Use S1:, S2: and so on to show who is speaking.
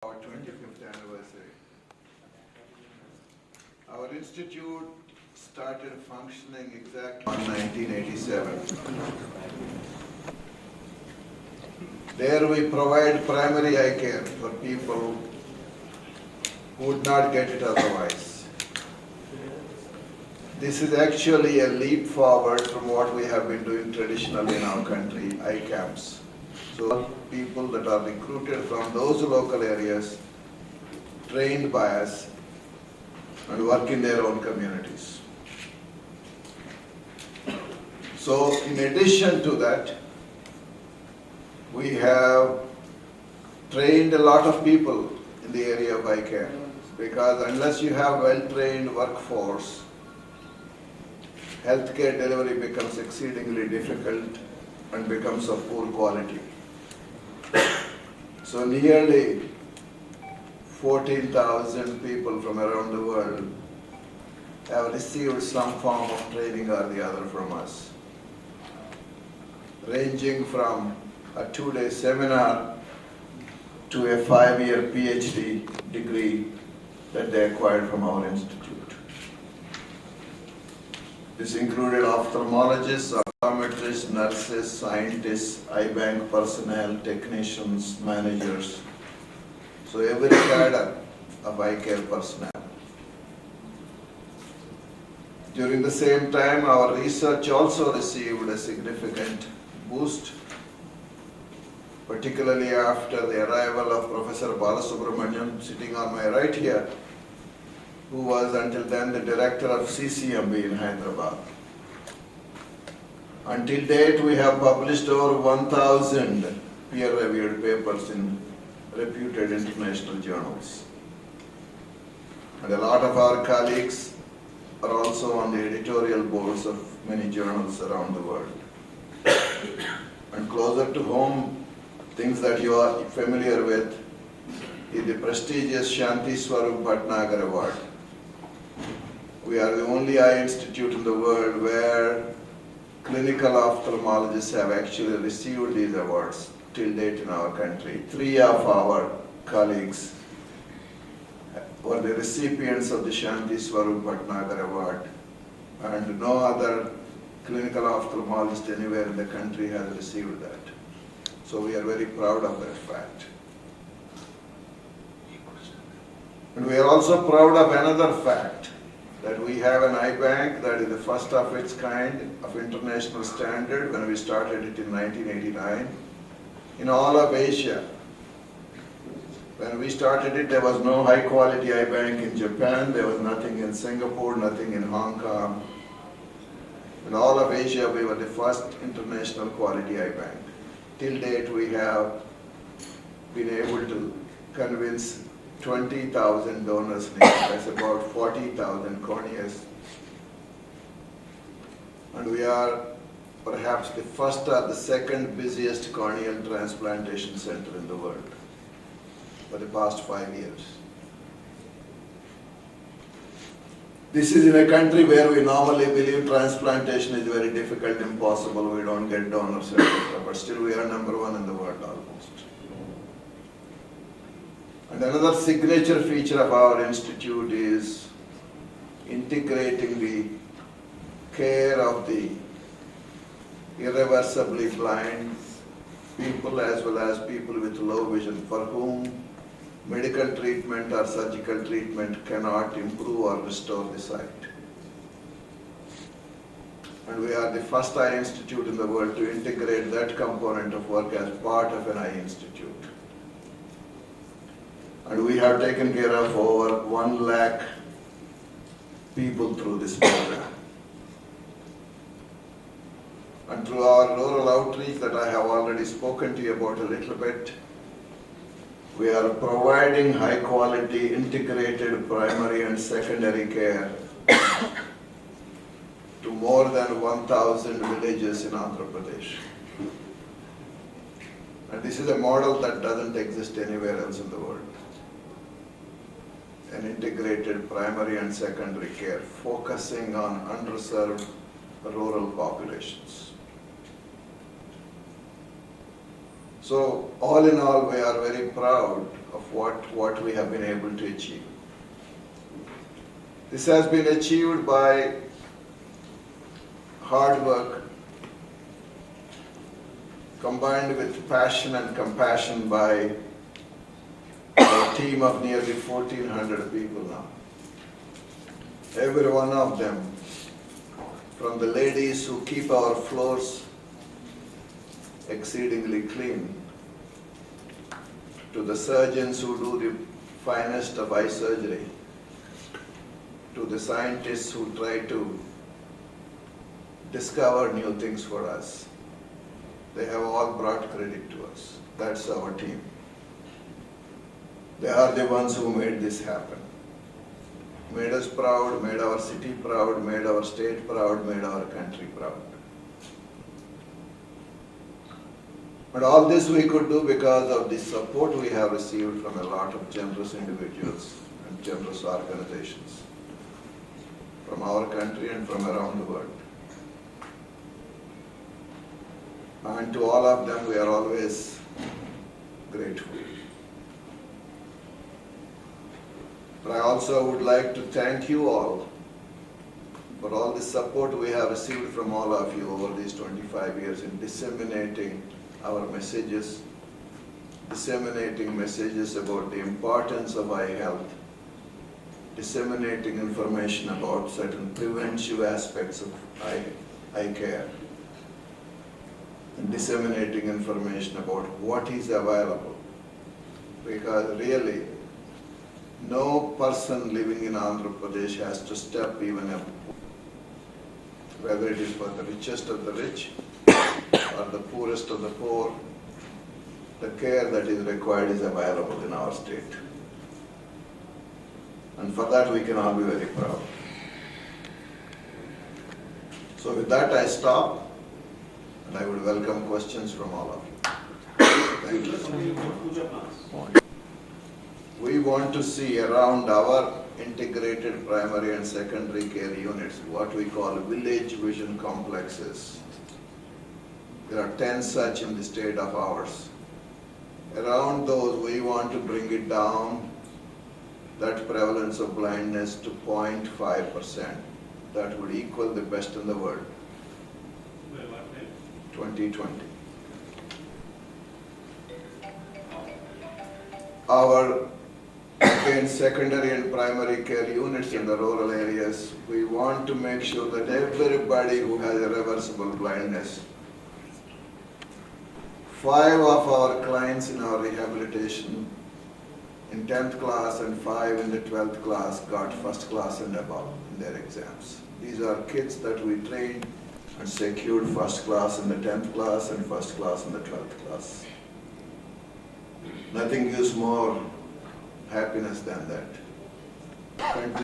S1: Our 25th anniversary. Our institute started functioning exactly in 1987. There we provide primary eye care for people who would not get it otherwise. This is actually a leap forward from what we have been doing traditionally in our country, eye camps. So people that are recruited from those local areas, trained by us, and work in their own communities. So in addition to that, we have trained a lot of people in the area of eye care, because unless you have well-trained workforce, healthcare delivery becomes exceedingly difficult and becomes of poor quality. So nearly 14,000 people from around the world have received some form of training or the other from us, ranging from a 2-day seminar to a 5-year PhD degree that they acquired from our institute. This included ophthalmologists, optometrists, nurses, scientists, eye bank personnel, technicians, managers. So every cadre of eye care personnel. During the same time, our research also received a significant boost, particularly after the arrival of Professor Balasubramanian, sitting on my right here, who was until then the director of CCMB in Hyderabad. Until date, we have published over 1,000 peer-reviewed papers in reputed international journals. And a lot of our colleagues are also on the editorial boards of many journals around the world. And closer to home, things that you are familiar with is the prestigious Shanti Swarup Bhatnagar Award. We are the only eye institute in the world where clinical ophthalmologists have actually received these awards till date in our country. 3 of our colleagues were the recipients of the Shanti Swarup Bhatnagar Award, and no other clinical ophthalmologist anywhere in the country has received that. So we are very proud of that fact. And we are also proud of another fact, that we have an eye bank that is the first of its kind of international standard when we started it in 1989 in all of Asia. When we started it, there was no high quality eye bank in Japan, there was nothing in Singapore, nothing in Hong Kong. In all of Asia, we were the first international quality eye bank. Till date, we have been able to convince 20,000 donors in India. That's about 40,000 corneas. And we are perhaps the first or the second busiest corneal transplantation center in the world for the past 5 years. This is in a country where we normally believe transplantation is very difficult, impossible, we don't get donors, etc. But still we are number 1 in the world almost. And another signature feature of our institute is integrating the care of the irreversibly blind people as well as people with low vision, for whom medical treatment or surgical treatment cannot improve or restore the sight. And we are the first eye institute in the world to integrate that component of work as part of an eye institute. And we have taken care of over 1 lakh people through this program. And through our rural outreach that I have already spoken to you about a little bit, we are providing high quality integrated primary and secondary care to more than 1,000 villages in Andhra Pradesh. And this is a model that doesn't exist anywhere else in the world. An integrated primary and secondary care focusing on underserved rural populations. So all in all, we are very proud of what we have been able to achieve. This has been achieved by hard work combined with passion and compassion by a team of nearly 1,400 people now. Every one of them, from the ladies who keep our floors exceedingly clean, to the surgeons who do the finest of eye surgery, to the scientists who try to discover new things for us. They have all brought credit to us. That's our team. They are the ones who made this happen. Made us proud, made our city proud, made our state proud, made our country proud. But all this we could do because of the support we have received from a lot of generous individuals and generous organizations from our country and from around the world. And to all of them we are always grateful. But I also would like to thank you all for all the support we have received from all of you over these 25 years in disseminating our messages, disseminating messages about the importance of eye health, disseminating information about certain preventive aspects of eye care, and disseminating information about what is available. Because really, no person living in Andhra Pradesh has to step even a, whether it is for the richest of the rich or the poorest of the poor, the care that is required is available in our state. And for that we can all be very proud. So with that I stop, and I would welcome questions from all of you. Thank you. We want to see around our integrated primary and secondary care units, what we call village vision complexes. There are 10 such in the state of ours. Around those, we want to bring it down, that prevalence of blindness, to 0.5%. That would equal the best in the world. 2020. Our again, secondary and primary care units in the rural areas, we want to make sure that everybody who has irreversible blindness, 5 of our clients in our rehabilitation in 10th class and 5 in the 12th class got first class and above in their exams. These are kids that we trained and secured first class in the 10th class and first class in the 12th class. Nothing gives more happiness than that.